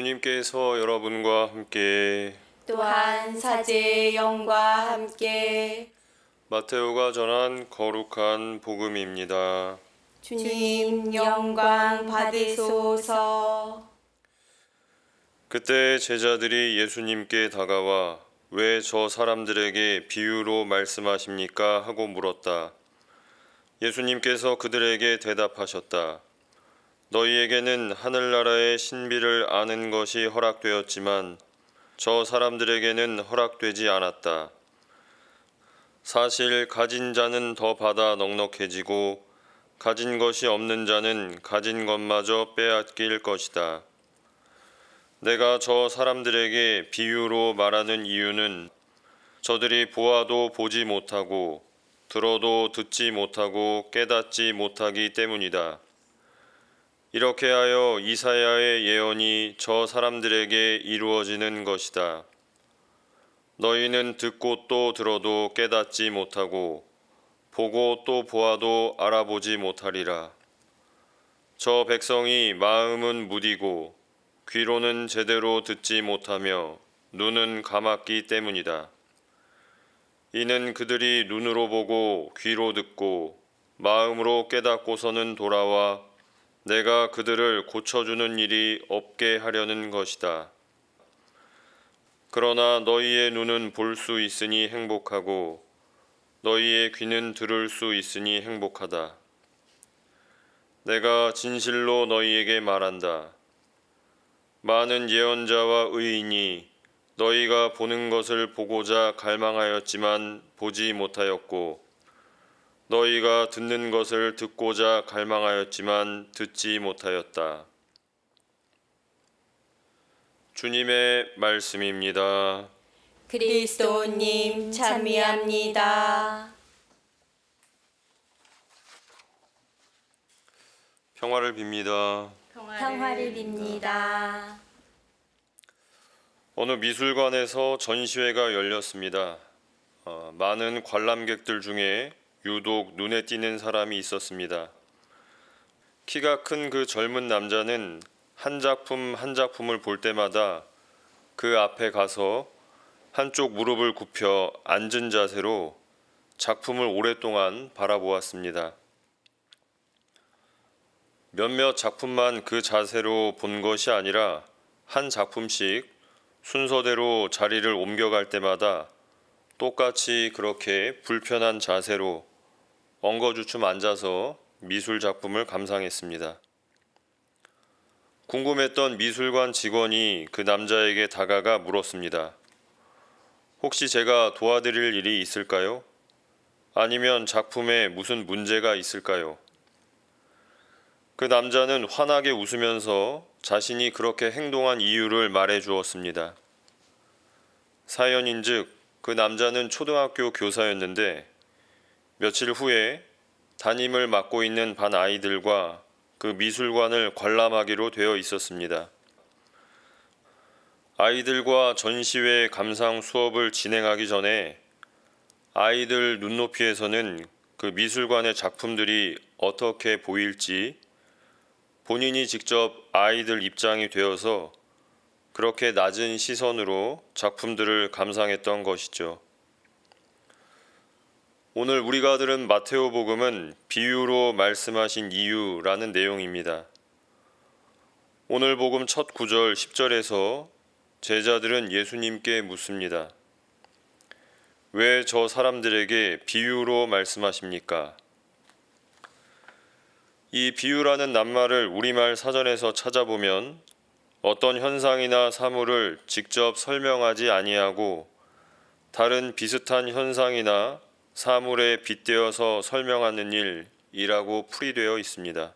주님께서 여러분과 함께 또한 사제의 영과 함께 마테오가 전한 거룩한 복음입니다. 주님 영광 받으소서. 그때 제자들이 예수님께 다가와 왜 저 사람들에게 비유로 말씀하십니까? 하고 물었다. 예수님께서 그들에게 대답하셨다. 너희에게는 하늘나라의 신비를 아는 것이 허락되었지만 저 사람들에게는 허락되지 않았다. 사실 가진 자는 더 받아 넉넉해지고 가진 것이 없는 자는 가진 것마저 빼앗길 것이다. 내가 저 사람들에게 비유로 말하는 이유는 저들이 보아도 보지 못하고 들어도 듣지 못하고 깨닫지 못하기 때문이다. 이렇게 하여 이사야의 예언이 저 사람들에게 이루어지는 것이다. 너희는 듣고 또 들어도 깨닫지 못하고 보고 또 보아도 알아보지 못하리라. 저 백성이 마음은 무디고 귀로는 제대로 듣지 못하며 눈은 감았기 때문이다. 이는 그들이 눈으로 보고 귀로 듣고 마음으로 깨닫고서는 돌아와 내가 그들을 고쳐주는 일이 없게 하려는 것이다. 그러나 너희의 눈은 볼 수 있으니 행복하고 너희의 귀는 들을 수 있으니 행복하다. 내가 진실로 너희에게 말한다. 많은 예언자와 의인이 너희가 보는 것을 보고자 갈망하였지만 보지 못하였고 너희가 듣는 것을 듣고자 갈망하였지만 듣지 못하였다. 주님의 말씀입니다. 그리스도님 찬미합니다. 평화를 빕니다. 평화를 빕니다. 어느 미술관에서 전시회가 열렸습니다. 많은 관람객들 중에 유독 눈에 띄는 사람이 있었습니다. 키가 큰 그 젊은 남자는 한 작품 한 작품을 볼 때마다 그 앞에 가서 한쪽 무릎을 굽혀 앉은 자세로 작품을 오랫동안 바라보았습니다. 몇몇 작품만 그 자세로 본 것이 아니라 한 작품씩 순서대로 자리를 옮겨갈 때마다 똑같이 그렇게 불편한 자세로 엉거주춤 앉아서 미술 작품을 감상했습니다. 궁금했던 미술관 직원이 그 남자에게 다가가 물었습니다. 혹시 제가 도와드릴 일이 있을까요? 아니면 작품에 무슨 문제가 있을까요? 그 남자는 환하게 웃으면서 자신이 그렇게 행동한 이유를 말해 주었습니다. 사연인즉 그 남자는 초등학교 교사였는데 며칠 후에 담임을 맡고 있는 반 아이들과 그 미술관을 관람하기로 되어 있었습니다. 아이들과 전시회 감상 수업을 진행하기 전에 아이들 눈높이에서는 그 미술관의 작품들이 어떻게 보일지 본인이 직접 아이들 입장이 되어서 그렇게 낮은 시선으로 작품들을 감상했던 것이죠. 오늘 우리가 들은 마테오 복음은 비유로 말씀하신 이유라는 내용입니다. 오늘 복음 첫 구절 10절에서 제자들은 예수님께 묻습니다. 왜 저 사람들에게 비유로 말씀하십니까? 이 비유라는 낱말을 우리말 사전에서 찾아보면 어떤 현상이나 사물을 직접 설명하지 아니하고 다른 비슷한 현상이나 사물에 빗대어서 설명하는 일이라고 풀이되어 있습니다.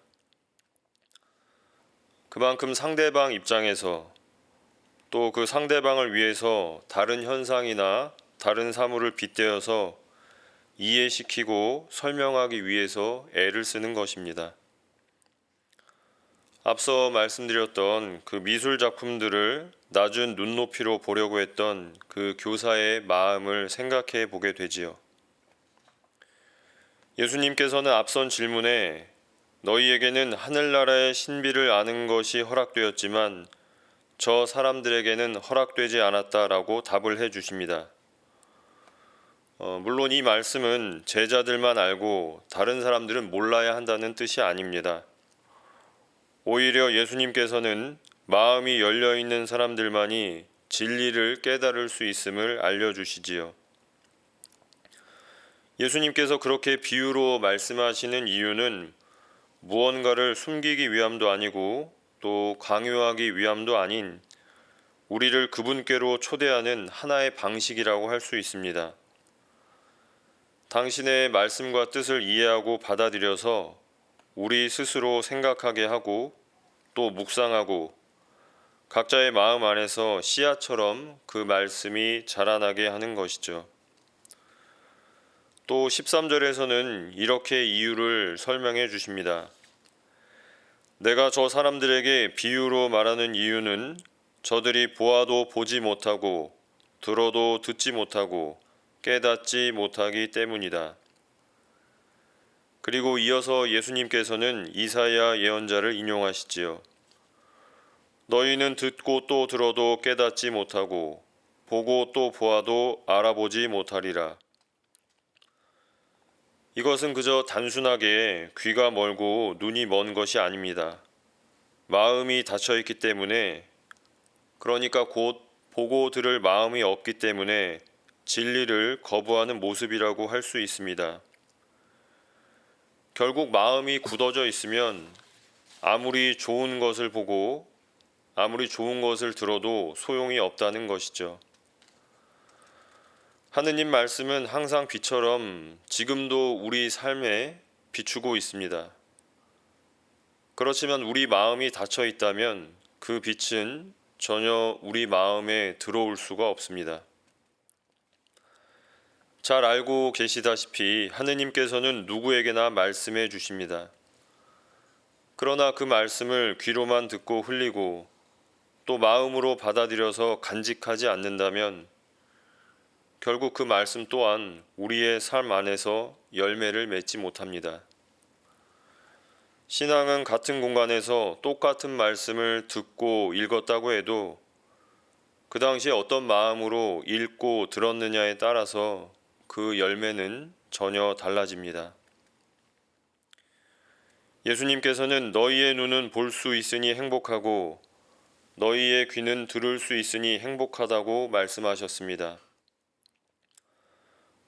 그만큼 상대방 입장에서 또 그 상대방을 위해서 다른 현상이나 다른 사물을 빗대어서 이해시키고 설명하기 위해서 애를 쓰는 것입니다. 앞서 말씀드렸던 그 미술 작품들을 낮은 눈높이로 보려고 했던 그 교사의 마음을 생각해 보게 되지요. 예수님께서는 앞선 질문에 너희에게는 하늘나라의 신비를 아는 것이 허락되었지만 저 사람들에게는 허락되지 않았다라고 답을 해 주십니다. 물론 이 말씀은 제자들만 알고 다른 사람들은 몰라야 한다는 뜻이 아닙니다. 오히려 예수님께서는 마음이 열려 있는 사람들만이 진리를 깨달을 수 있음을 알려주시지요. 예수님께서 그렇게 비유로 말씀하시는 이유는 무언가를 숨기기 위함도 아니고 또 강요하기 위함도 아닌 우리를 그분께로 초대하는 하나의 방식이라고 할 수 있습니다. 당신의 말씀과 뜻을 이해하고 받아들여서 우리 스스로 생각하게 하고 또 묵상하고 각자의 마음 안에서 씨앗처럼 그 말씀이 자라나게 하는 것이죠. 또 13절에서는 이렇게 이유를 설명해 주십니다. 내가 저 사람들에게 비유로 말하는 이유는 저들이 보아도 보지 못하고 들어도 듣지 못하고 깨닫지 못하기 때문이다. 그리고 이어서 예수님께서는 이사야 예언자를 인용하시지요. 너희는 듣고 또 들어도 깨닫지 못하고 보고 또 보아도 알아보지 못하리라. 이것은 그저 단순하게 귀가 멀고 눈이 먼 것이 아닙니다. 마음이 닫혀 있기 때문에, 그러니까 곧 보고 들을 마음이 없기 때문에 진리를 거부하는 모습이라고 할 수 있습니다. 결국 마음이 굳어져 있으면 아무리 좋은 것을 보고 아무리 좋은 것을 들어도 소용이 없다는 것이죠. 하느님 말씀은 항상 빛처럼 지금도 우리 삶에 비추고 있습니다. 그렇지만 우리 마음이 닫혀 있다면 그 빛은 전혀 우리 마음에 들어올 수가 없습니다. 잘 알고 계시다시피 하느님께서는 누구에게나 말씀해 주십니다. 그러나 그 말씀을 귀로만 듣고 흘리고 또 마음으로 받아들여서 간직하지 않는다면 결국 그 말씀 또한 우리의 삶 안에서 열매를 맺지 못합니다. 신앙은 같은 공간에서 똑같은 말씀을 듣고 읽었다고 해도 그 당시에 어떤 마음으로 읽고 들었느냐에 따라서 그 열매는 전혀 달라집니다. 예수님께서는 너희의 눈은 볼 수 있으니 행복하고 너희의 귀는 들을 수 있으니 행복하다고 말씀하셨습니다.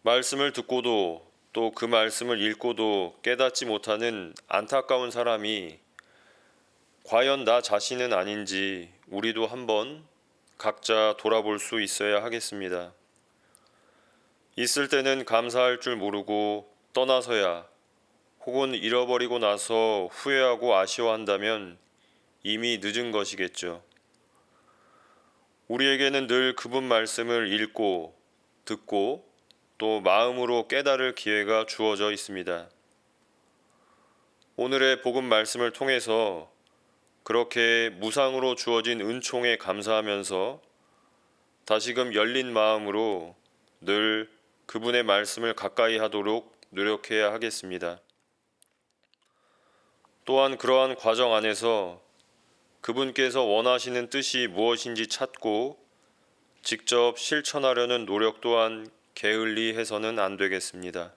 말씀을 듣고도 또 그 말씀을 읽고도 깨닫지 못하는 안타까운 사람이 과연 나 자신은 아닌지 우리도 한번 각자 돌아볼 수 있어야 하겠습니다. 있을 때는 감사할 줄 모르고 떠나서야 혹은 잃어버리고 나서 후회하고 아쉬워한다면 이미 늦은 것이겠죠. 우리에게는 늘 그분 말씀을 읽고 듣고 또 마음으로 깨달을 기회가 주어져 있습니다. 오늘의 복음 말씀을 통해서 그렇게 무상으로 주어진 은총에 감사하면서 다시금 열린 마음으로 늘 그분의 말씀을 가까이 하도록 노력해야 하겠습니다. 또한 그러한 과정 안에서 그분께서 원하시는 뜻이 무엇인지 찾고 직접 실천하려는 노력 또한 게을리 해서는 안 되겠습니다.